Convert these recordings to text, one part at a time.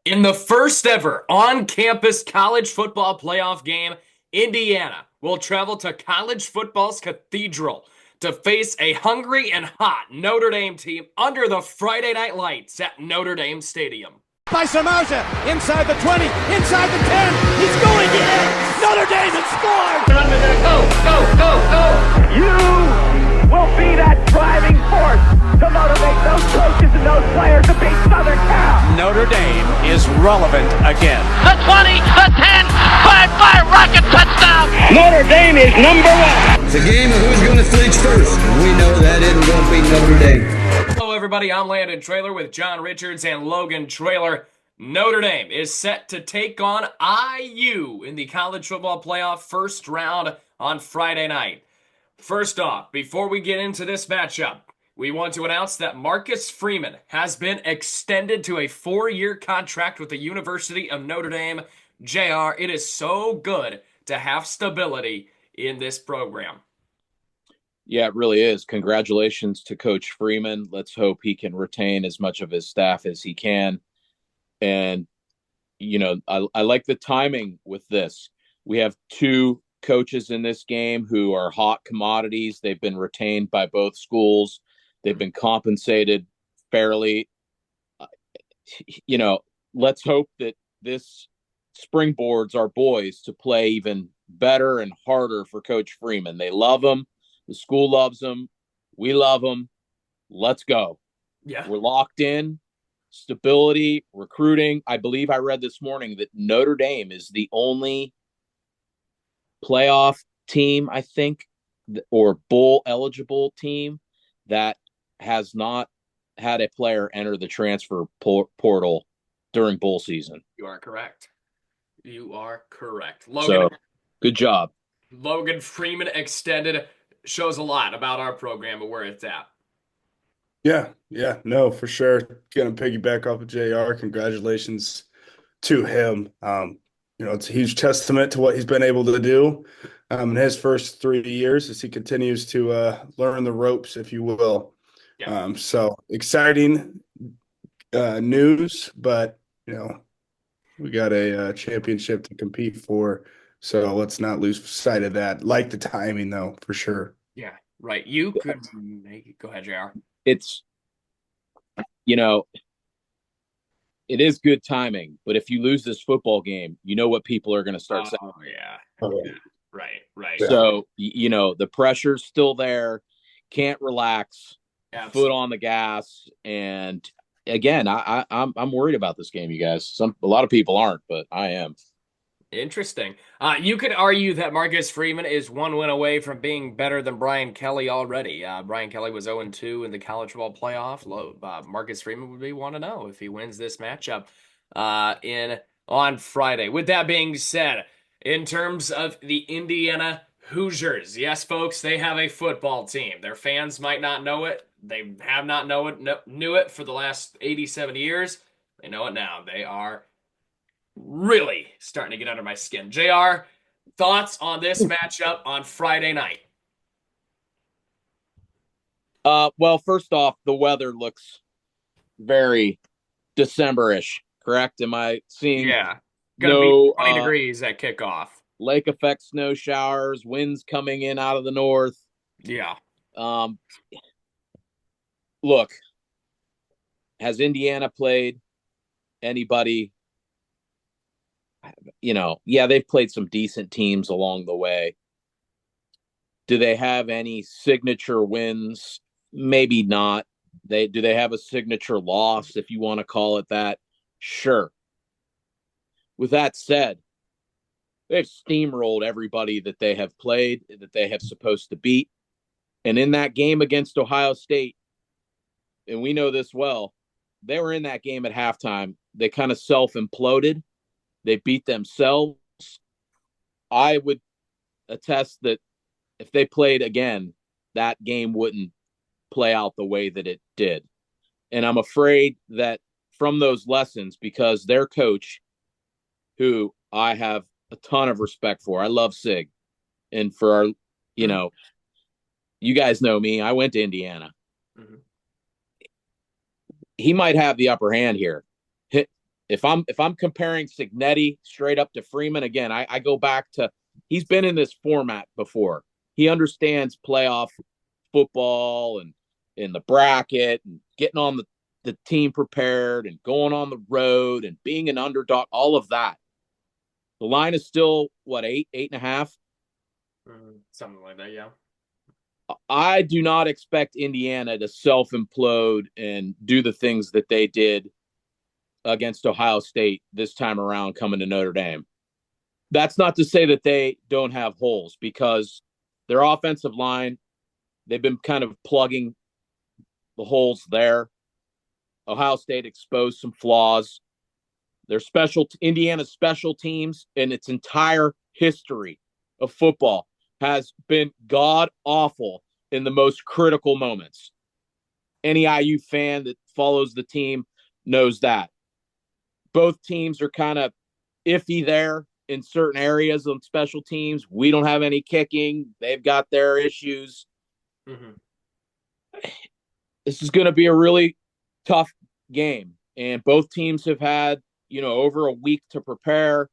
In the first ever on-campus college football playoff game, Indiana will travel to college football's Cathedral to face a hungry and hot Notre Dame team under the Friday night lights at Notre Dame Stadium. By Samaja, inside the 20, inside the 10, he's going in! Notre Dame has scored! Go! You will be that driving force to motivate those coaches and those players to beat Southern Cal. Notre Dame is relevant again. The 20, the 10, fire, rocket, touchdown! Notre Dame is number one. It's a game of who's going to flinch first. We know that isn't going to be Notre Dame. Hello, everybody. I'm Landon Traylor with John Richards and Logan Traylor. Notre Dame is set to take on IU in the college football playoff first round on Friday night. First off, before we get into this matchup, we want to announce that Marcus Freeman has been extended to a 4-year contract with the University of Notre Dame. JR, it is so good to have stability in this program. Yeah, it really is. Congratulations to Coach Freeman. Let's hope he can retain as much of his staff as he can. And, you know, I like the timing with this. We have two coaches in this game who are hot commodities. They've been retained by both schools. They've been compensated fairly. You know, let's hope that this springboards our boys to play even better and harder for Coach Freeman. They love him. The school loves him. We love him. Let's go. Yeah. We're locked in. Stability, recruiting. I believe I read this morning that Notre Dame is the only playoff team, I think, or bowl eligible team that has not had a player enter the transfer portal during bowl season. You are correct. Logan, So, good job. Logan Freeman extended shows a lot about our program and where it's at. Yeah, no, for sure. Gonna piggyback off of JR. Congratulations to him. It's a huge testament to what he's been able to do in his first 3 years as he continues to learn the ropes, if you will. Yeah. So exciting news, but we got a championship to compete for. So let's not lose sight of that. Like the timing, though, for sure. Yeah, right. You could make it. Go ahead, JR. It's, it is good timing, but if you lose this football game, you know what people are going to start saying. Yeah. Right. So, the pressure's still there. Can't relax. Absolutely. Foot on the gas. And again, I'm worried about this game, you guys. A lot of people aren't, but I am. Interesting. You could argue that Marcus Freeman is one win away from being better than Brian Kelly already. Brian Kelly was 0-2 in the college football playoff. Marcus Freeman would be 1-0 if he wins this matchup on Friday. With that being said, in terms of the Indiana Hoosiers, yes, folks, they have a football team. Their fans might not know it. They have not knew it for the last 87 years. They know it now. They are really starting to get under my skin. JR, thoughts on this matchup on Friday night? Well, first off, the weather looks very December-ish, correct? Am I seeing? Yeah. Gonna be 20 degrees at kickoff. Lake effect snow showers, winds coming in out of the north. Yeah. Look, has Indiana played anybody? They've played some decent teams along the way. Do they have any signature wins? Maybe not. Do they have a signature loss, if you want to call it that? Sure. With that said, they've steamrolled everybody that they have played, that they have supposed to beat. And in that game against Ohio State, and we know this well, they were in that game at halftime. They kind of self-imploded. They beat themselves. I would attest that if they played again, that game wouldn't play out the way that it did. And I'm afraid that from those lessons, because their coach, who I have a ton of respect for, I love Sig. And for our, you guys know me, I went to Indiana. Mm-hmm. He might have the upper hand here. If I'm comparing Signetti straight up to Freeman, again, I go back to he's been in this format before. He understands playoff football and in the bracket and getting on the team prepared and going on the road and being an underdog, all of that. The line is still what, 8.5? Something like that, yeah. I do not expect Indiana to self implode and do the things that they did against Ohio State this time around coming to Notre Dame. That's not to say that they don't have holes, because their offensive line, they've been kind of plugging the holes there. Ohio State exposed some flaws. Their Indiana's special teams in its entire history of football has been god awful in the most critical moments. Any IU fan that follows the team knows that. Both teams are kind of iffy there in certain areas of special teams. We don't have any kicking. They've got their issues. Mm-hmm. This is going to be a really tough game. And both teams have had, over a week to prepare.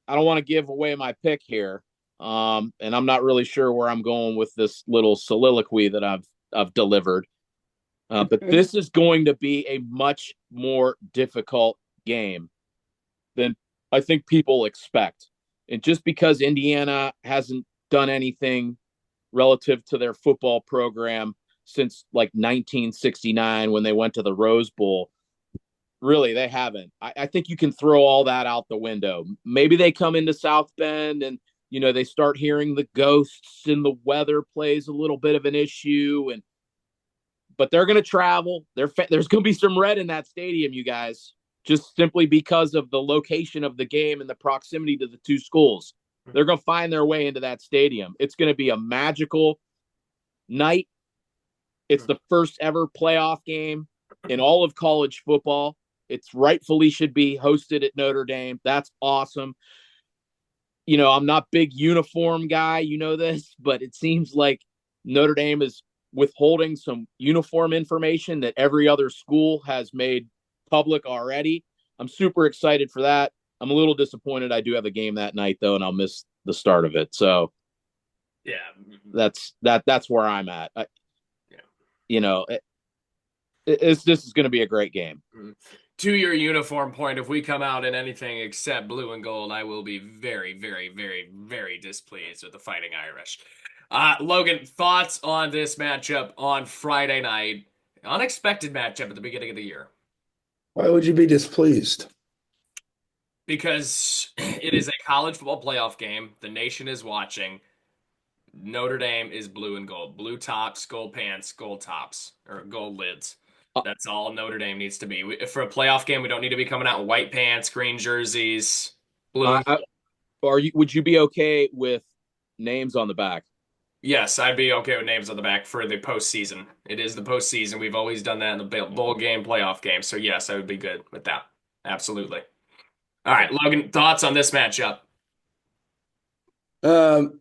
I don't want to give away my pick here. And I'm not really sure where I'm going with this little soliloquy that I've delivered. But this is going to be a much more difficult game than I think people expect. And just because Indiana hasn't done anything relative to their football program since like 1969 when they went to the Rose Bowl, really, they haven't. I think you can throw all that out the window. Maybe they come into South Bend and, they start hearing the ghosts and the weather plays a little bit of an issue. But they're going to travel. There's going to be some red in that stadium, you guys, just simply because of the location of the game and the proximity to the two schools. They're going to find their way into that stadium. It's going to be a magical night. It's the first ever playoff game in all of college football. It's rightfully should be hosted at Notre Dame. That's awesome. I'm not big uniform guy, this, but it seems like Notre Dame is withholding some uniform information that every other school has made public already. I'm super excited for that. I'm a little disappointed I do have a game that night though, and I'll miss the start of it. So yeah, that's where I'm at. This is going to be a great game. To your uniform point, if we come out in anything except blue and gold, I will be very, very, very, very displeased with the Fighting Irish. Logan, thoughts on this matchup on Friday night? Unexpected matchup at the beginning of the year. Why would you be displeased? Because it is a college football playoff game. The nation is watching. Notre Dame is blue and gold. Blue tops, gold pants, gold tops, or gold lids. That's all Notre Dame needs to be. For a playoff game, we don't need to be coming out in white pants, green jerseys, blue. Would you be okay with names on the back? Yes, I'd be okay with names on the back for the postseason. It is the postseason. We've always done that in the bowl game, playoff game. So yes, I would be good with that. Absolutely. All right, Logan, thoughts on this matchup? To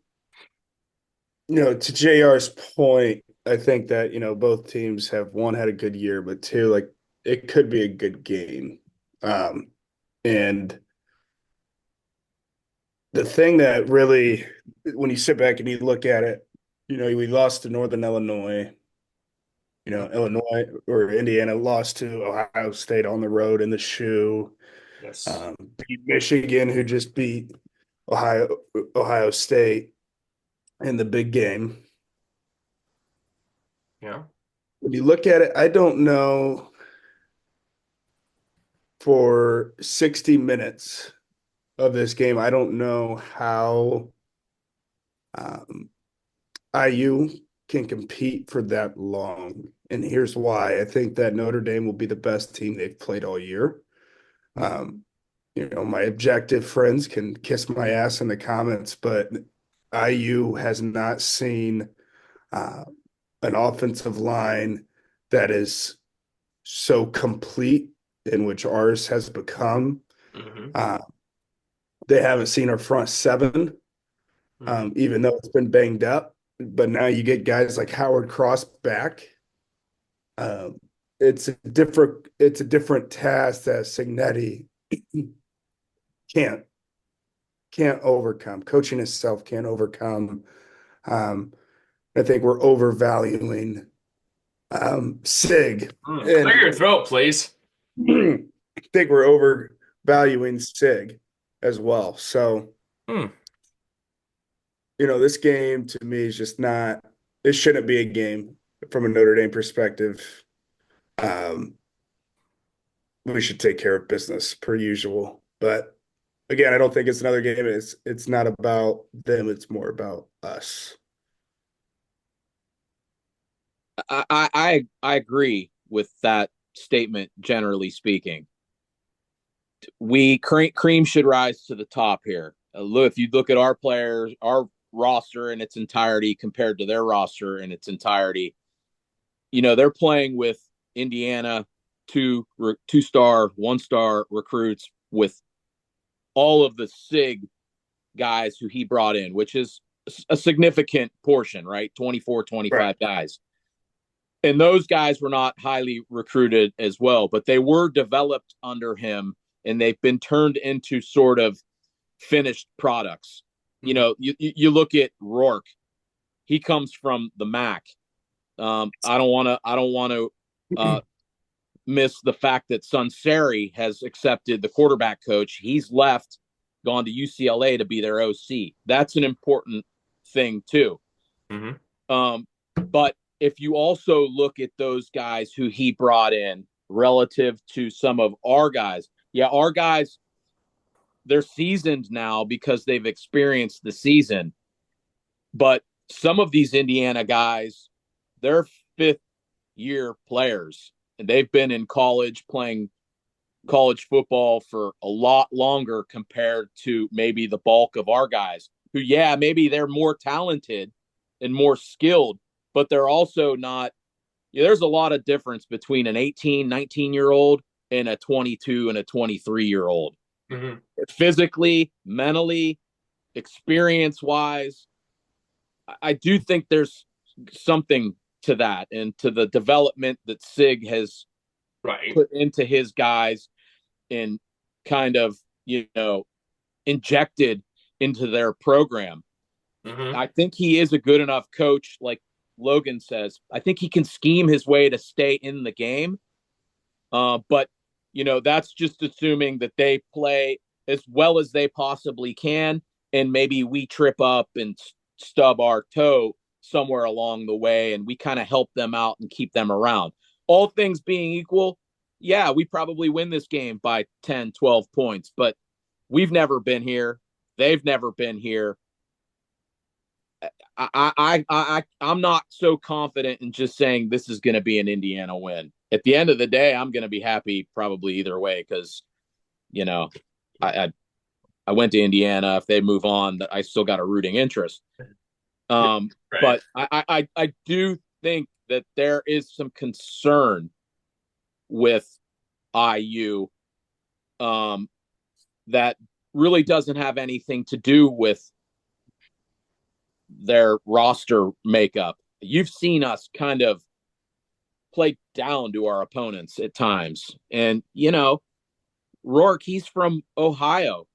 JR's point, I think that, both teams have, one, had a good year, but two, like, it could be a good game. And the thing that really, when you sit back and you look at it, we lost to Northern Illinois. Illinois or Indiana lost to Ohio State on the road in the shoe. Yes. Beat Michigan, who just beat Ohio State in the big game. Yeah. When you look at it, I don't know, for 60 minutes of this game, I don't know how IU can compete for that long. And here's why. I think that Notre Dame will be the best team they've played all year. My objective friends can kiss my ass in the comments, but IU has not seen an offensive line that is so complete in which ours has become. Mm-hmm. They haven't seen our front seven, even though it's been banged up. But now you get guys like Howard Cross back. it's a different task that Signetti can't can't overcome. Coaching itself can't overcome. Um, I think we're overvaluing Sig, Clear your and throat, please. I think we're overvaluing Sig as well. So, Hmm. this game to me is just not, it shouldn't be a game from a Notre Dame perspective. Um, we should take care of business per usual. But again, I don't think it's another game. It's not about them, it's more about us. I agree with that statement. Generally speaking, we cream should rise to the top here. Look, if you look at our players, our roster in its entirety compared to their roster in its entirety, they're playing with Indiana two-star, one-star recruits with all of the Sig guys who he brought in, which is a significant portion, right? 24, 25 Right. guys. And those guys were not highly recruited as well, but they were developed under him and they've been turned into sort of finished products. You look at Rourke. He comes from the MAC. I don't want to miss the fact that Sunseri has accepted the quarterback coach. He's left, gone to UCLA to be their OC. That's an important thing too. But if you also look at those guys who he brought in relative to some of our guys, our guys, they're seasoned now because they've experienced the season. But some of these Indiana guys, they're fifth-year players, and they've been in college playing college football for a lot longer compared to maybe the bulk of our guys who, maybe they're more talented and more skilled, but they're also not. There's a lot of difference between an 18, 19-year-old and a 22 and a 23-year-old. Mm-hmm. Physically, mentally, experience-wise, I do think there's something to that and to the development that Sig has put into his guys and kind of, injected into their program. Mm-hmm. I think he is a good enough coach, like Logan says. I think he can scheme his way to stay in the game. But, that's just assuming that they play as well as they possibly can. And maybe we trip up and stub our toe somewhere along the way and we kind of help them out and keep them around. All things being equal, we probably win this game by 10, 12 points, but we've never been here. They've never been here. I'm not so confident in just saying this is going to be an Indiana win. At the end of the day, I'm going to be happy probably either way because, I went to Indiana. If they move on, I still got a rooting interest. But I do think that there is some concern with IU that really doesn't have anything to do with their roster makeup. You've seen us kind of play down to our opponents at times. And, Rourke, he's from Ohio.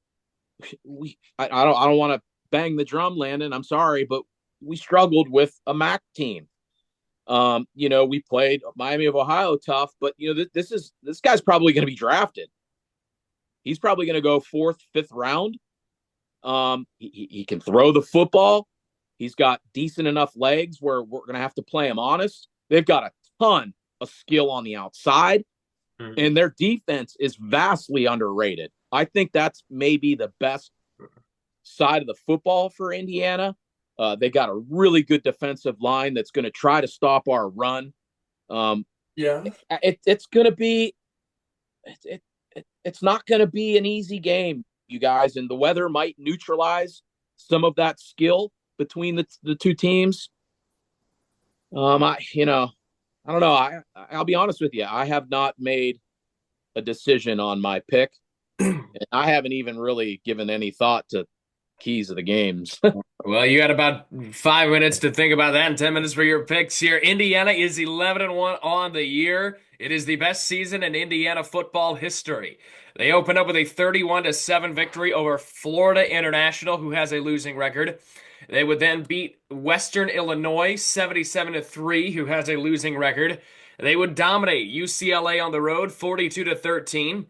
I don't want to bang the drum, Landon. I'm sorry, but we struggled with a MAC team. We played Miami of Ohio tough, but this guy's probably going to be drafted. He's probably going to go 4th, 5th round. He can throw the football. He's got decent enough legs where we're going to have to play him honest. They've got a ton of skill on the outside, and their defense is vastly underrated. I think that's maybe the best side of the football for Indiana. They got a really good defensive line that's going to try to stop our run. It's going to be it's not going to be an easy game, you guys, and the weather might neutralize some of that skill between the two teams. I don't know. I'll be honest with you. I have not made a decision on my pick. And I haven't even really given any thought to keys of the games. Well, you got about 5 minutes to think about that and 10 minutes for your picks here. Indiana is 11-1 on the year. It is the best season in Indiana football history. They open up with a 31-7 victory over Florida International, who has a losing record. They would then beat Western Illinois 77-3, who has a losing record. They would dominate UCLA on the road 42-13.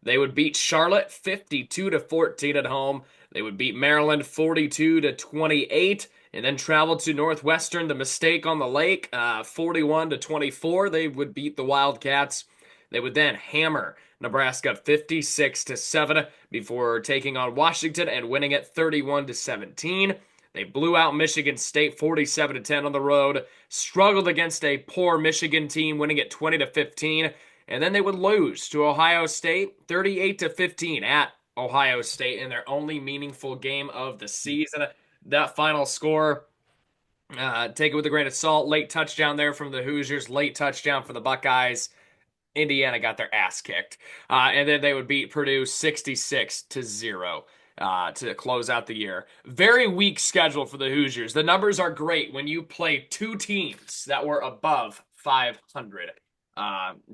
They would beat Charlotte 52-14 at home. They would beat Maryland 42-28 and then travel to Northwestern, the mistake on the lake, 41-24. They would beat the Wildcats. They would then hammer Nebraska 56-7 before taking on Washington and winning it 31-17. They blew out Michigan State 47-10 on the road, struggled against a poor Michigan team, winning it 20-15, and then they would lose to Ohio State 38-15 at Ohio State in their only meaningful game of the season. That final score, take it with a grain of salt. Late touchdown there from the Hoosiers, late touchdown for the Buckeyes. Indiana got their ass kicked. And then they would beat Purdue 66-0 to close out the year. Very weak schedule for the Hoosiers. The numbers are great when you play two teams that were above 500.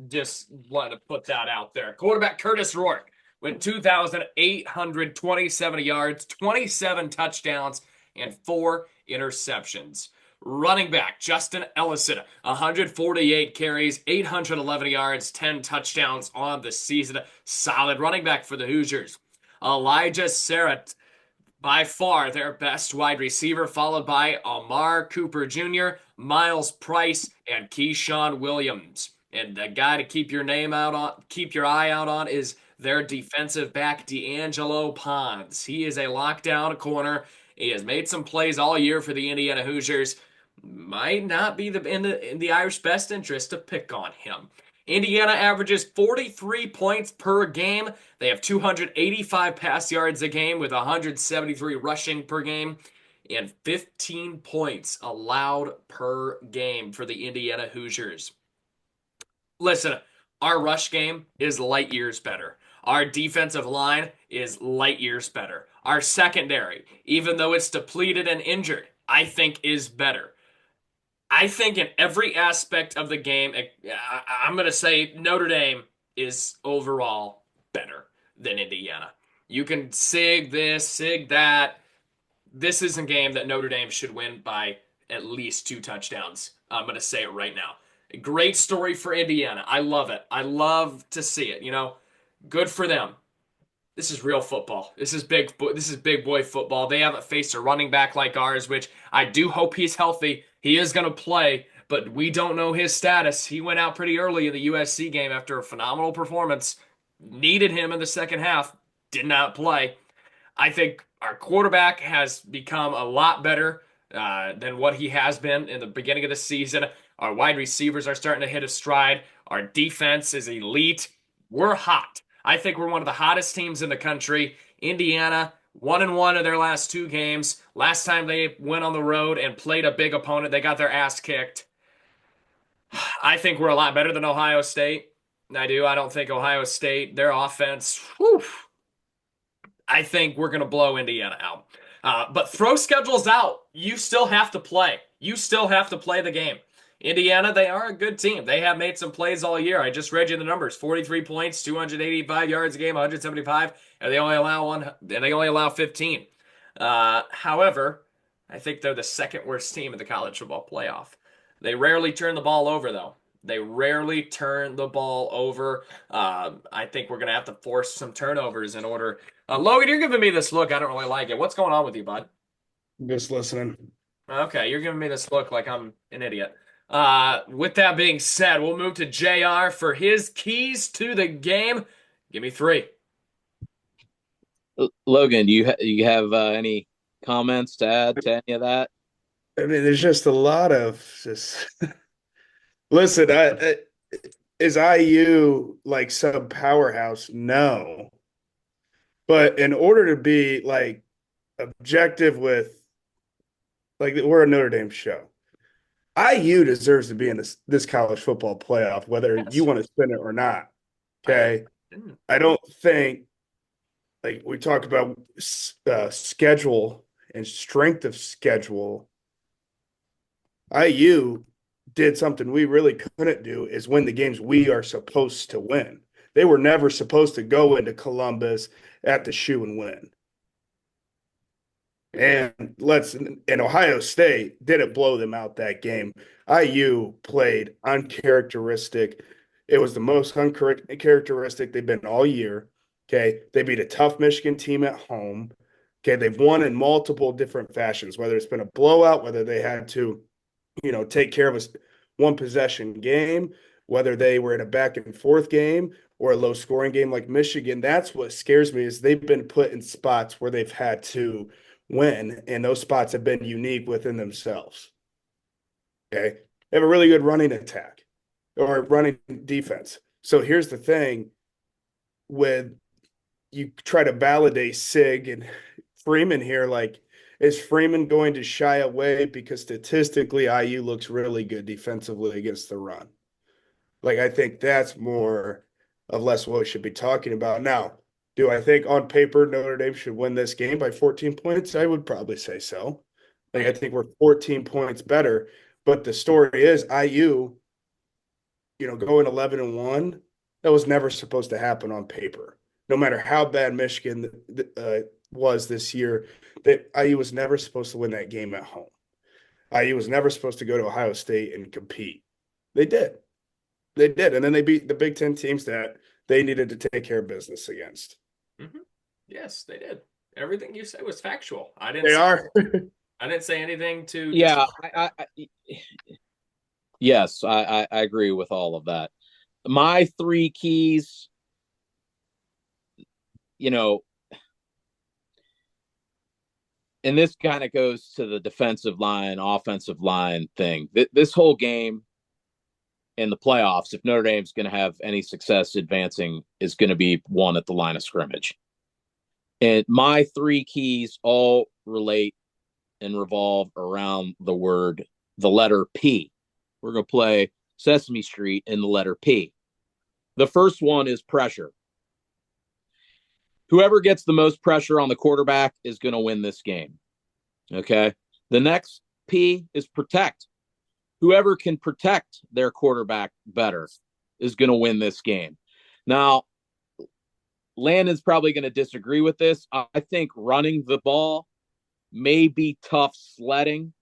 Just want to put that out there. Quarterback Curtis Rourke went 2,827 yards, 27 touchdowns, and 4 interceptions. Running back Justin Ellison, 148 carries, 811 yards, 10 touchdowns on the season. Solid running back for the Hoosiers. Elijah Sarrett, by far their best wide receiver, followed by Amar Cooper Jr., Miles Price, and Keyshawn Williams. And the guy to keep your eye out on is their defensive back D'Angelo Pons. He is a lockdown corner. He has made some plays all year for the Indiana Hoosiers. Might not be in the Irish best interest to pick on him. Indiana averages 43 points per game. They have 285 pass yards a game with 173 rushing per game and 15 points allowed per game for the Indiana Hoosiers. Listen, our rush game is light years better. Our defensive line is light years better. Our secondary, even though it's depleted and injured, I think is better. I think in every aspect of the game, I'm going to say Notre Dame is overall better than Indiana. You can sig this, sig that. This is a game that Notre Dame should win by at least 2 touchdowns. I'm going to say it right now. A great story for Indiana. I love it. I love to see it. Good for them. This is real football. This is big boy football. They haven't faced a running back like ours, which I do hope he's healthy. He is going to play, but we don't know his status. He went out pretty early in the USC game after a phenomenal performance. Needed him in the second half. Did not play. I think our quarterback has become a lot better than what he has been in the beginning of the season. Our wide receivers are starting to hit a stride. Our defense is elite. We're hot. I think we're one of the hottest teams in the country. Indiana, 1-1 in their last 2 games. Last time they went on the road and played a big opponent, they got their ass kicked. I think we're a lot better than Ohio State. I do. I don't think Ohio State, their offense, I think we're going to blow Indiana out. But throw schedules out. You still have to play. You still have to play the game. Indiana, they are a good team. They have made some plays all year. I just read you the numbers: 43 points, 285 yards a game, 175, and they only allow 15. However, I think they're the second worst team in the college football playoff. They rarely turn the ball over, though. They rarely turn the ball over. I think we're going to have to force some turnovers in order. Logan, you're giving me this look. I don't really like it. What's going on with you, bud? Just listening. Okay, you're giving me this look like I'm an idiot. With that being said, we'll move to JR for his keys to the game. Give me 3. Logan, do you have any comments to add to any of that? I mean, there's just a lot of just. Listen, is IU like some powerhouse? No, but in order to be like objective with, like, we're a Notre Dame show. IU deserves to be in this college football playoff, whether you want to spin it or not. Okay, I don't think, like we talked about schedule and strength of schedule. IU did something we really couldn't do is win the games we are supposed to win. They were never supposed to go into Columbus at the shoe and win. And Ohio State didn't blow them out that game. IU played uncharacteristic. It was the most uncharacteristic they've been all year. Okay. They beat a tough Michigan team at home. Okay. They've won in multiple different fashions, whether it's been a blowout, whether they had to, take care of a one possession game, whether they were in a back and forth game or a low scoring game like Michigan. That's what scares me is they've been put in spots where they've had to win, and those spots have been unique within themselves. Okay. They have a really good running attack or running defense. So here's the thing with you try to validate Sig and Freeman here, like, is Freeman going to shy away because statistically IU looks really good defensively against the run? Like, I think that's more of less what we should be talking about. Now, do I think on paper Notre Dame should win this game by 14 points? I would probably say so. Like, I think we're 14 points better. But the story is IU, going 11-1, that was never supposed to happen on paper. No matter how bad Michigan was this year, that IU was never supposed to win that game at home. IU was never supposed to go to Ohio State and compete. They did. They did. And then they beat the Big Ten teams that they needed to take care of business against. Mm-hmm. Yes, they did. Everything you said was factual. I didn't say anything to. Yeah, yes, I agree with all of that. My three keys, and this kind of goes to the defensive line, offensive line thing. This whole game in the playoffs, if Notre Dame's going to have any success advancing, is going to be won at the line of scrimmage. And my three keys all relate and revolve around the letter P. We're going to play Sesame Street in the letter P. The first one is pressure. Whoever gets the most pressure on the quarterback is going to win this game. Okay. The next P is protect. Whoever can protect their quarterback better is going to win this game. Now, Landon's probably going to disagree with this. I think running the ball may be tough sledding,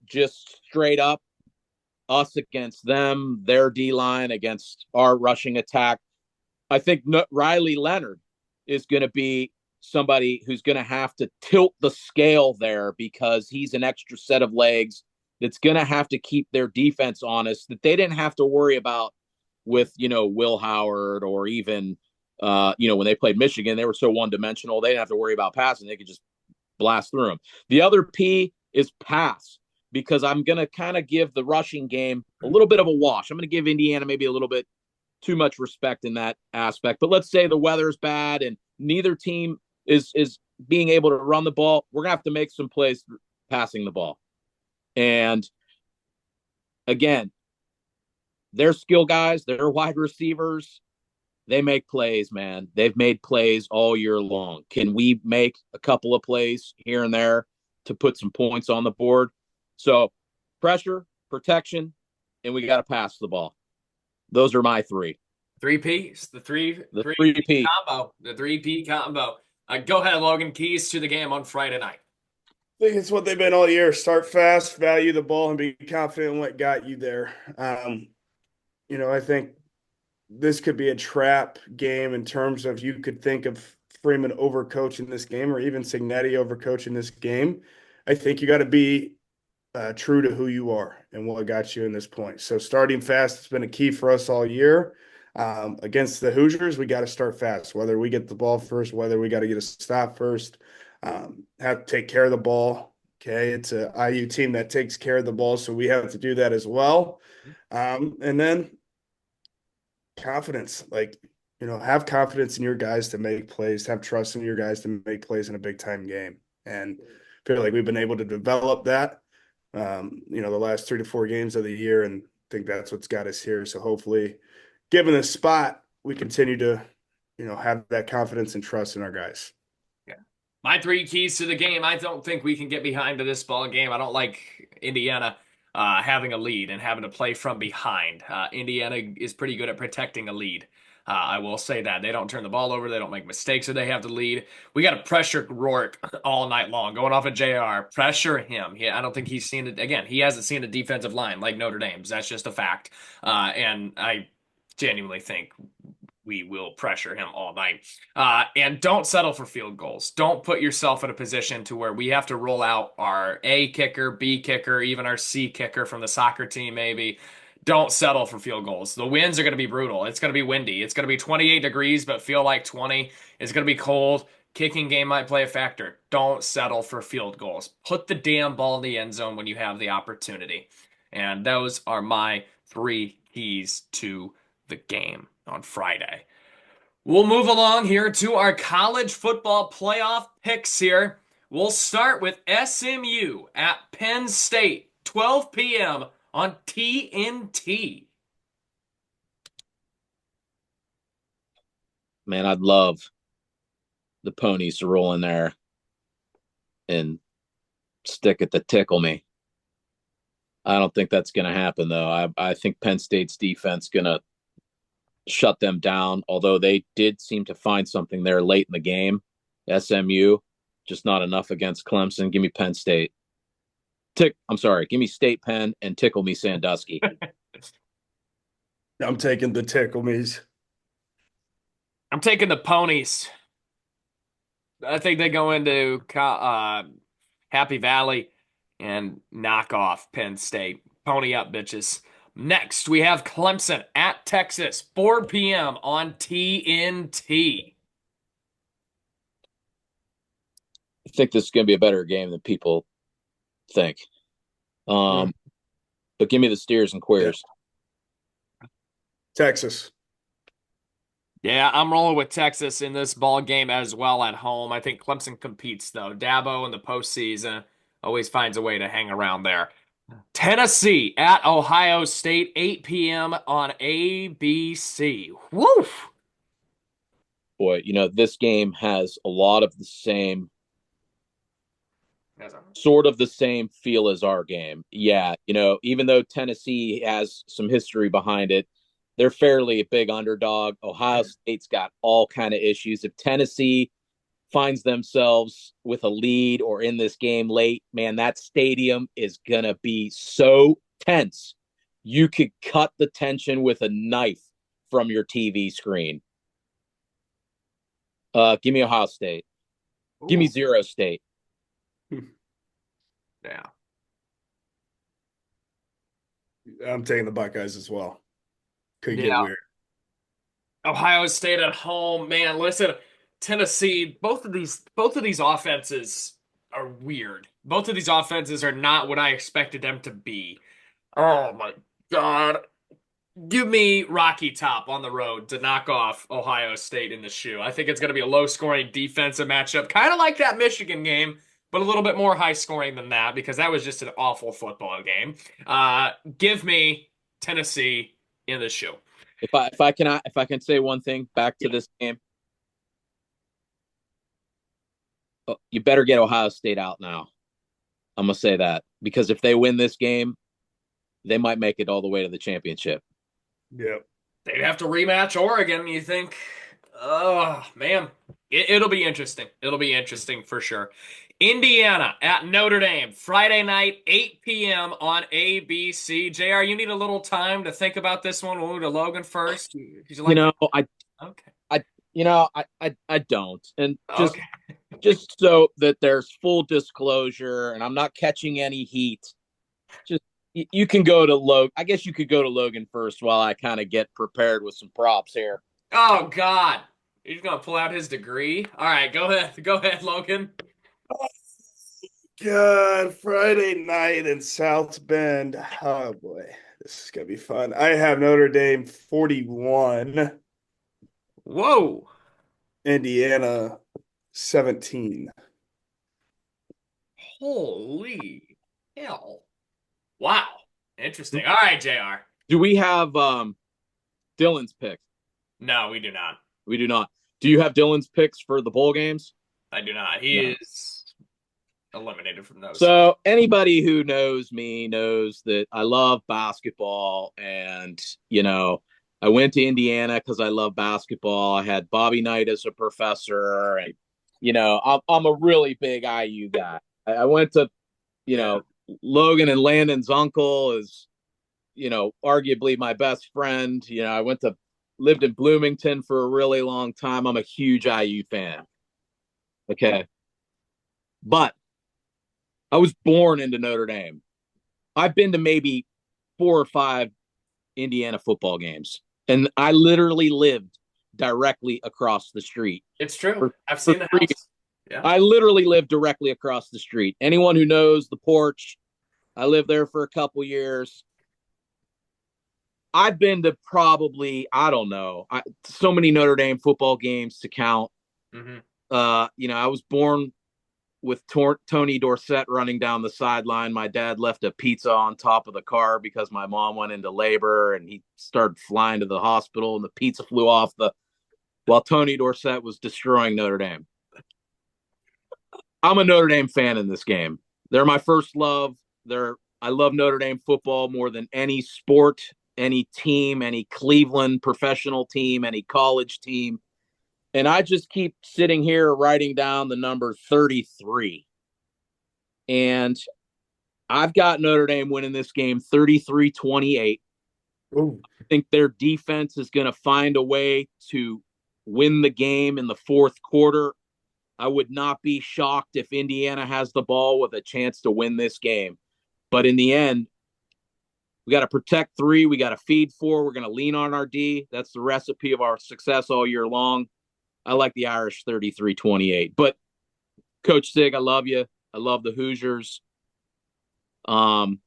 just straight up us against them, their D-line against our rushing attack. I think Riley Leonard is going to be somebody who's going to have to tilt the scale there because he's an extra set of legs that's going to have to keep their defense honest that they didn't have to worry about with, Will Howard or even, when they played Michigan, they were so one-dimensional. They didn't have to worry about passing. They could just blast through them. The other P is pass because I'm going to kind of give the rushing game a little bit of a wash. I'm going to give Indiana maybe a little bit too much respect in that aspect. But let's say the weather's bad and neither team is being able to run the ball. We're going to have to make some plays passing the ball. And again, they're skill guys, they're wide receivers. They make plays, man. They've made plays all year long. Can we make a couple of plays here and there to put some points on the board? So pressure, protection, and we got to pass the ball. Those are my three. 3 Ps, the three P combo, the 3P combo. Go ahead, Logan. Keys to the game on Friday night. I think it's what they've been all year. Start fast, value the ball, and be confident in what got you there. I think this could be a trap game in terms of you could think of Freeman overcoaching this game or even Signetti overcoaching this game. I think you got to be true to who you are and what got you in this point. So starting fast has been a key for us all year. Against the Hoosiers, we got to start fast, whether we get the ball first, whether we got to get a stop first, have to take care of the ball. Okay. It's a IU team that takes care of the ball. So we have to do that as well. And then confidence, have confidence in your guys to make plays, have trust in your guys to make plays in a big time game. And I feel like we've been able to develop that, the last 3 to 4 games of the year. And I think that's what's got us here. So hopefully, given the spot, we continue to, have that confidence and trust in our guys. Yeah. My 3 keys to the game. I don't think we can get behind to this ball game. I don't like Indiana. having a lead and having to play from behind. Indiana is pretty good at protecting a lead. I will say that. They don't turn the ball over. They don't make mistakes or they have the lead. We got to pressure Rourke all night long. Going off of JR, pressure him. I don't think he's seen it. Again, he hasn't seen a defensive line like Notre Dame's. That's just a fact. And I genuinely think we will pressure him all night. And don't settle for field goals. Don't put yourself in a position to where we have to roll out our A kicker, B kicker, even our C kicker from the soccer team, maybe. Don't settle for field goals. The winds are going to be brutal. It's going to be windy. It's going to be 28 degrees, but feel like 20. It's going to be cold. Kicking game might play a factor. Don't settle for field goals. Put the damn ball in the end zone when you have the opportunity. And those are my 3 keys to the game on Friday. We'll move along here to our college football playoff picks here. We'll start with SMU at Penn State, 12 p.m. on TNT. Man, I'd love the ponies to roll in there and stick it to tickle me. I don't think that's going to happen, though. I think Penn State's defense going to shut them down, although they did seem to find something there late in the game. SMU, just not enough against Clemson. Give me Penn State. Give me State Penn and tickle me Sandusky. I'm taking the tickle me's. I'm taking the ponies. I think they go into Happy Valley and knock off Penn State. Pony up, bitches. Next, we have Clemson at Texas, 4 p.m. on TNT. I think this is going to be a better game than people think. But give me the steers and queers. Texas. Yeah, I'm rolling with Texas in this ball game as well at home. I think Clemson competes, though. Dabo in the postseason always finds a way to hang around there. Tennessee at Ohio State, 8 p.m. on ABC. Woof! Boy, this game has a lot of the same sort of the same feel as our game. Yeah, even though Tennessee has some history behind it, they're fairly a big underdog. Ohio State's got all kind of issues. If Tennessee finds themselves with a lead or in this game late, man, that stadium is going to be so tense. You could cut the tension with a knife from your TV screen. Give me Ohio State. Ooh. Give me 0 State. Yeah. I'm taking the Buckeyes as well. Could get weird. Ohio State at home, man. Listen, Tennessee. Both of these offenses are weird. Both of these offenses are not what I expected them to be. Oh my God! Give me Rocky Top on the road to knock off Ohio State in the shoe. I think it's going to be a low-scoring defensive matchup, kind of like that Michigan game, but a little bit more high-scoring than that because that was just an awful football game. Give me Tennessee in the shoe. If I can say one thing back to this game, you better get Ohio State out now. I'm gonna say that because if they win this game, they might make it all the way to the championship. Yep. They'd have to rematch Oregon, you think? Oh, man. It'll be interesting. It'll be interesting for sure. Indiana at Notre Dame, Friday night, 8 p.m. on ABC. JR, you need a little time to think about this one. We'll move to Logan first. I don't. And just so that there's full disclosure and I'm not catching any heat, just you can go to Logan. I guess you could go to Logan first while I kind of get prepared with some props here. Oh, God. He's going to pull out his degree? All right, go ahead. Go ahead, Logan. Oh, God, Friday night in South Bend. Oh, boy. This is going to be fun. I have Notre Dame 41. Whoa. Indiana 17. Holy hell. Wow. Interesting. All right, JR. Do we have Dylan's picks? No, we do not. We do not. Do you have Dylan's picks for the bowl games? I do not. He is eliminated from those. So anybody who knows me knows that I love basketball, and I went to Indiana because I love basketball. I had Bobby Knight as a professor, and I'm a really big IU guy. I went to Logan and Landon's uncle is arguably my best friend. I lived in Bloomington for a really long time. I'm a huge IU fan. Okay, but I was born into Notre Dame. I've been to maybe 4 or 5 Indiana football games, and I literally lived directly across the street. It's true. I've For seen the 3 house. Yeah. I literally lived directly across the street. Anyone who knows the porch, I lived there for a couple years. I've been to probably, I don't know, so many Notre Dame football games to count. Mm-hmm. I was born with Tony Dorsett running down the sideline. My dad left a pizza on top of the car because my mom went into labor, and he started flying to the hospital, and the pizza flew off while Tony Dorsett was destroying Notre Dame. I'm a Notre Dame fan in this game. They're my first love. I love Notre Dame football more than any sport, any team, any Cleveland professional team, any college team. And I just keep sitting here writing down the number 33. And I've got Notre Dame winning this game 33-28. I think their defense is going to find a way to win the game in the fourth quarter. I would not be shocked if Indiana has the ball with a chance to win this game. But in the end, we got to protect 3. We got to feed 4. We're going to lean on our D. That's the recipe of our success all year long. I like the Irish 33-28. But Coach Sig, I love you. I love the Hoosiers. If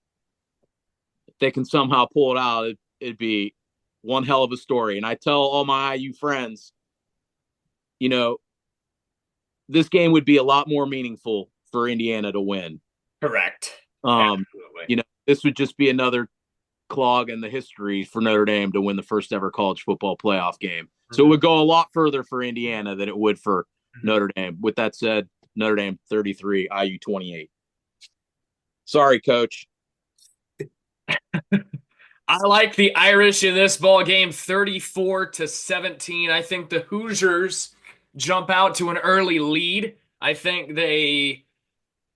they can somehow pull it out, it'd be one hell of a story. And I tell all my IU friends, this game would be a lot more meaningful for Indiana to win. Correct. Absolutely. This would just be another clog in the history for Notre Dame to win the first ever college football playoff game. Mm-hmm. So it would go a lot further for Indiana than it would for Notre Dame. With that said, Notre Dame 33, IU 28. Sorry, Coach. I like the Irish in this ball game 34-17. I think the Hoosiers jump out to an early lead. I think they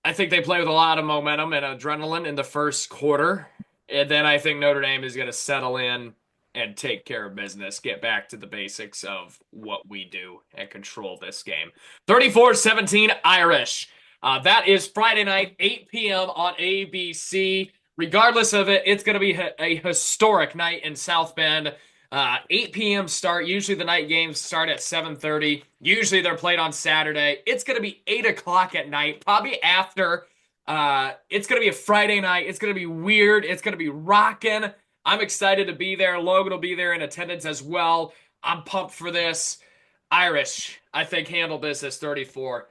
play with a lot of momentum and adrenaline in the first quarter. And then I think Notre Dame is going to settle in and take care of business, get back to the basics of what we do and control this game. 34-17 Irish. That is Friday night, 8 p.m. on ABC. Regardless of it, it's going to be a historic night in South Bend. 8 p.m. start. Usually the night games start at 7:30. Usually they're played on Saturday. It's going to be 8 o'clock at night, probably after. It's going to be a Friday night. It's going to be weird. It's going to be rocking. I'm excited to be there. Logan will be there in attendance as well. I'm pumped for this. Irish, I think, handle business 34-17.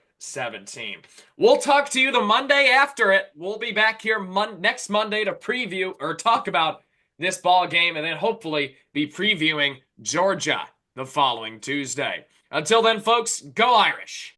We'll talk to you the Monday after it. We'll be back here next Monday to preview or talk about this ball game, and then hopefully be previewing Georgia the following Tuesday. Until then, folks, go Irish.